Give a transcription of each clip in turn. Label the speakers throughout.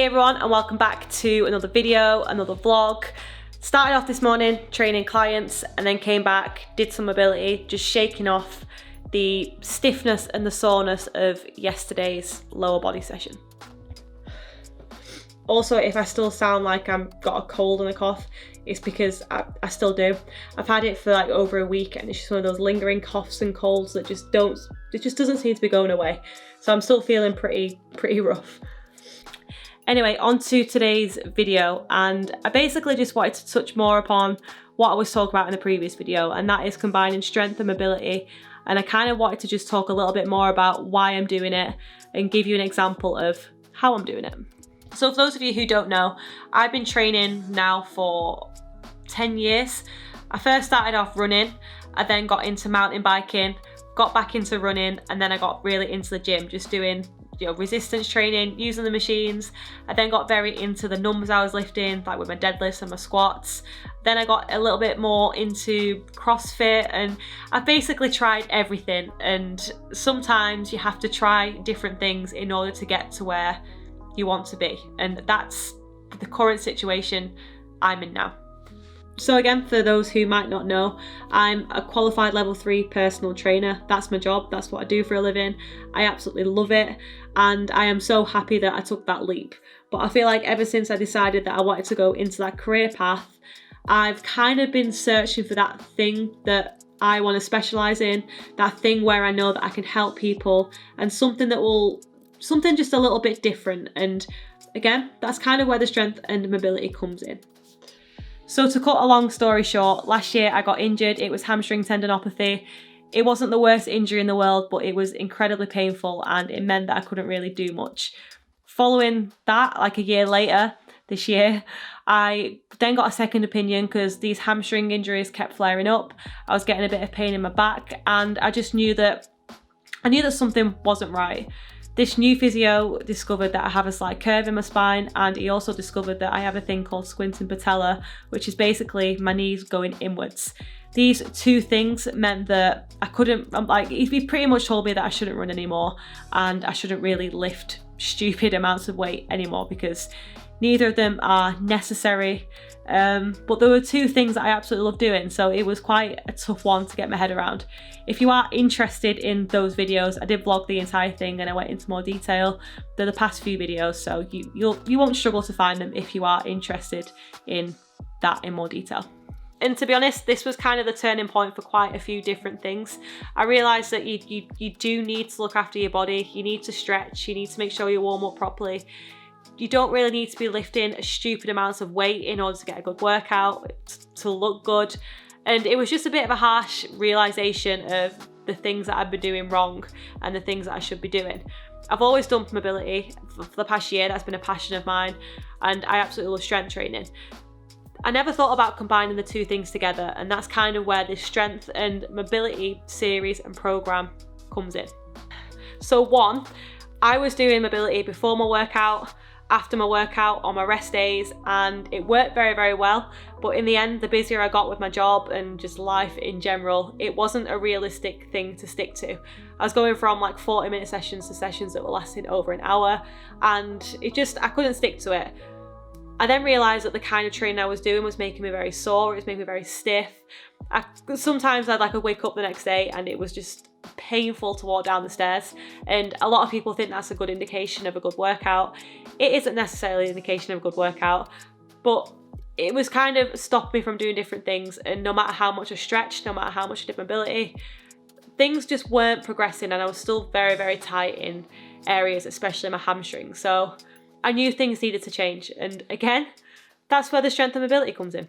Speaker 1: Hey everyone, and welcome back to another video, another vlog. Started off this morning training clients and then came back, did some mobility, just shaking off the stiffness and the soreness of yesterday's lower body session. Also, if I still sound like I've got a cold and a cough, it's because I still do. I've had it for like over a week and it's just one of those lingering coughs and colds that just doesn't seem to be going away. So I'm still feeling pretty rough. Anyway, on to today's video, and I basically just wanted to touch more upon what I was talking about in the previous video, and that is combining strength and mobility. And I kind of wanted to just talk a little bit more about why I'm doing it and give you an example of how I'm doing it. So for those of you who don't know, I've been training now for 10 years. I first started off running, I then got into mountain biking, got back into running, and then I got really into the gym, just doing resistance training, using the machines. I then got very into the numbers I was lifting, like with my deadlifts and my squats. Then I got a little bit more into CrossFit, and I've basically tried everything. And sometimes you have to try different things in order to get to where you want to be. And that's the current situation I'm in now. So again, for those who might not know, I'm a qualified level 3 personal trainer. That's my job, that's what I do for a living. I absolutely love it, and I am so happy that I took that leap. But I feel like ever since I decided that I wanted to go into that career path, I've kind of been searching for that thing that I want to specialise in, that thing where I know that I can help people, and something just a little bit different. And again, that's kind of where the strength and mobility comes in. So to cut a long story short, last year I got injured. It was hamstring tendinopathy. It wasn't the worst injury in the world, but it was incredibly painful and it meant that I couldn't really do much. Following that, like a year later, this year, I then got a second opinion because these hamstring injuries kept flaring up. I was getting a bit of pain in my back, and I just knew that something wasn't right. This new physio discovered that I have a slight curve in my spine, and he also discovered that I have a thing called squinting patella, which is basically my knees going inwards. These two things meant that I couldn't, he pretty much told me that I shouldn't run anymore and I shouldn't really lift stupid amounts of weight anymore because neither of them are necessary. But there were two things that I absolutely love doing, so it was quite a tough one to get my head around. If you are interested in those videos, I did vlog the entire thing and I went into more detail. They're the past few videos, so you won't struggle to find them if you are interested in that in more detail. And to be honest, this was kind of the turning point for quite a few different things. I realised that you do need to look after your body, you need to stretch, you need to make sure you warm up properly. You don't really need to be lifting stupid amounts of weight in order to get a good workout, to look good. And it was just a bit of a harsh realisation of the things that I've been doing wrong and the things that I should be doing. I've always done mobility for the past year, that's been a passion of mine, and I absolutely love strength training. I never thought about combining the two things together, and that's kind of where this strength and mobility series and program comes in. So one, I was doing mobility before my workout, after my workout, on my rest days, and it worked very, very well. But in the end, the busier I got with my job and just life in general, it wasn't a realistic thing to stick to. I was going from like 40-minute sessions to sessions that were lasting over an hour, and I couldn't stick to it. I then realised that the kind of training I was doing was making me very sore, it was making me very stiff. Sometimes I'd wake up the next day and it was just painful to walk down the stairs, and a lot of people think that's a good indication of a good workout. It isn't necessarily an indication of a good workout, but it was kind of stopping me from doing different things, and no matter how much I stretched, no matter how much I did mobility, things just weren't progressing, and I was still very, very tight in areas, especially my hamstrings. So I knew things needed to change, and again, that's where the strength and mobility comes in.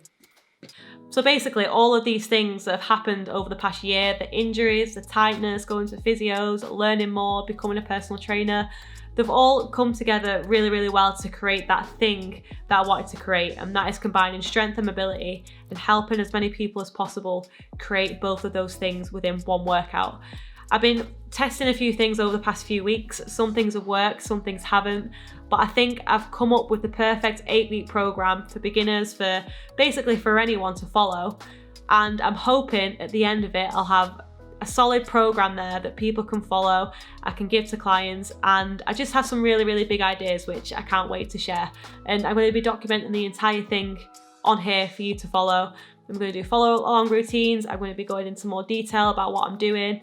Speaker 1: So basically all of these things that have happened over the past year, the injuries, the tightness, going to physios, learning more, becoming a personal trainer, they've all come together really, really well to create that thing that I wanted to create, and that is combining strength and mobility and helping as many people as possible create both of those things within one workout. I've been testing a few things over the past few weeks. Some things have worked, some things haven't, but I think I've come up with the perfect 8-week program for beginners, basically for anyone to follow. And I'm hoping at the end of it, I'll have a solid program there that people can follow, I can give to clients, and I just have some really, really big ideas which I can't wait to share. And I'm going to be documenting the entire thing on here for you to follow. I'm going to do follow along routines. I'm going to be going into more detail about what I'm doing.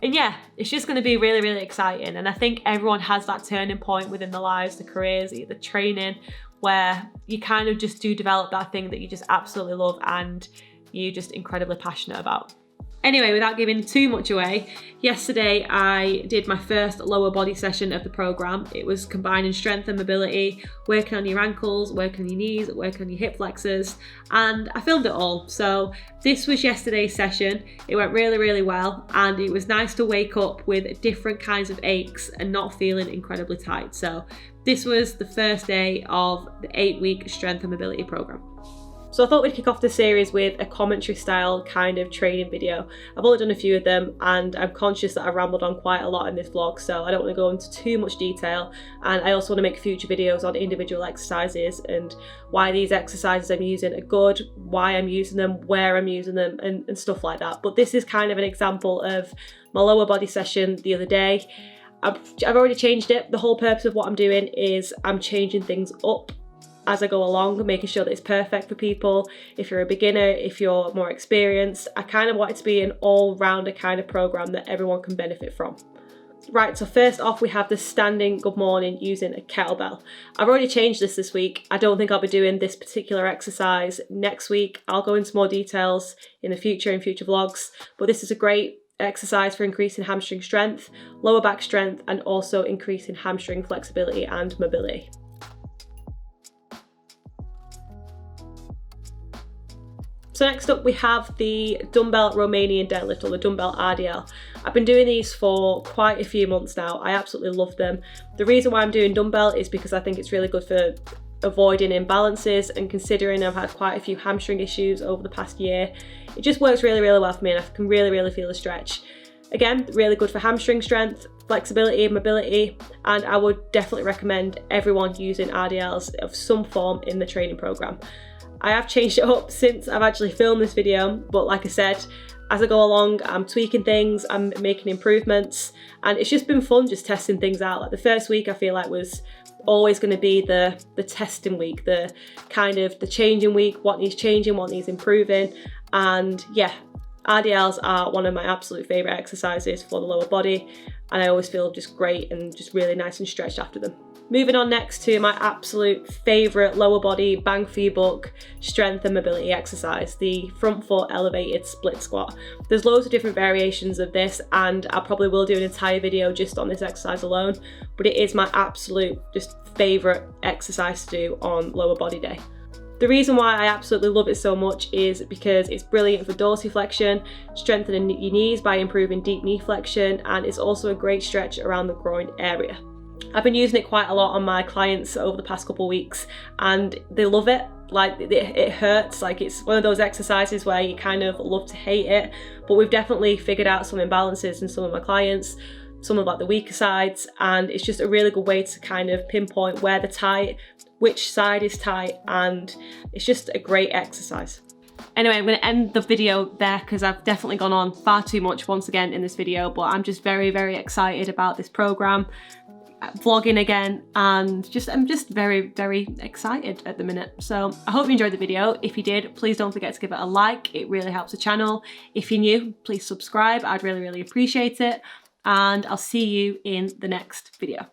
Speaker 1: And yeah, it's just going to be really, really exciting. And I think everyone has that turning point within their lives, their careers, the training, where you kind of just do develop that thing that you just absolutely love and you're just incredibly passionate about. Anyway, without giving too much away, yesterday I did my first lower body session of the program. It was combining strength and mobility, working on your ankles, working on your knees, working on your hip flexors, and I filmed it all. So this was yesterday's session. It went really, really well, and it was nice to wake up with different kinds of aches and not feeling incredibly tight. So this was the first day of the 8-week strength and mobility program. So I thought we'd kick off the series with a commentary style kind of training video. I've only done a few of them and I'm conscious that I've rambled on quite a lot in this vlog, so I don't want to go into too much detail, and I also want to make future videos on individual exercises and why these exercises I'm using are good, why I'm using them, where I'm using them, and stuff like that. But this is kind of an example of my lower body session the other day. I've already changed it. The whole purpose of what I'm doing is I'm changing things up as I go along, making sure that it's perfect for people. If you're a beginner, if you're more experienced, I kind of want it to be an all-rounder kind of program that everyone can benefit from. Right, so first off we have the standing good morning using a kettlebell. I've already changed this week. I don't think I'll be doing this particular exercise next week. I'll go into more details in future vlogs, but this is a great exercise for increasing hamstring strength, lower back strength, and also increasing hamstring flexibility and mobility. So next up we have the dumbbell Romanian deadlift, or the dumbbell RDL. I've been doing these for quite a few months now. I absolutely love them. The reason why I'm doing dumbbell is because I think it's really good for avoiding imbalances, and considering I've had quite a few hamstring issues over the past year, it just works really, really well for me, and I can really, really feel the stretch. Again, really good for hamstring strength, flexibility and mobility, and I would definitely recommend everyone using RDLs of some form in the training program. I have changed it up since I've actually filmed this video, but like I said, as I go along, I'm tweaking things, I'm making improvements, and it's just been fun just testing things out. Like the first week I feel like was always going to be the testing week, the kind of the changing week, what needs changing, what needs improving, and yeah, RDLs are one of my absolute favourite exercises for the lower body, and I always feel just great and just really nice and stretched after them. Moving on next to my absolute favourite lower body bang for your buck strength and mobility exercise, the front foot elevated split squat. There's loads of different variations of this, and I probably will do an entire video just on this exercise alone, but it is my absolute just favourite exercise to do on lower body day. The reason why I absolutely love it so much is because it's brilliant for dorsiflexion, strengthening your knees by improving deep knee flexion, and it's also a great stretch around the groin area. I've been using it quite a lot on my clients over the past couple of weeks, and they love it. Like it hurts, like it's one of those exercises where you kind of love to hate it, but we've definitely figured out some imbalances in some of my clients, some of like the weaker sides, and it's just a really good way to kind of pinpoint where they're tight, which side is tight, and it's just a great exercise. Anyway, I'm going to end the video there because I've definitely gone on far too much once again in this video, but I'm just very, very excited about this program, vlogging again, and I'm just very, very excited at the minute. So I hope you enjoyed the video. If you did, please don't forget to give it a like. It really helps the channel. If you're new, please subscribe. I'd really, really appreciate it. And I'll see you in the next video.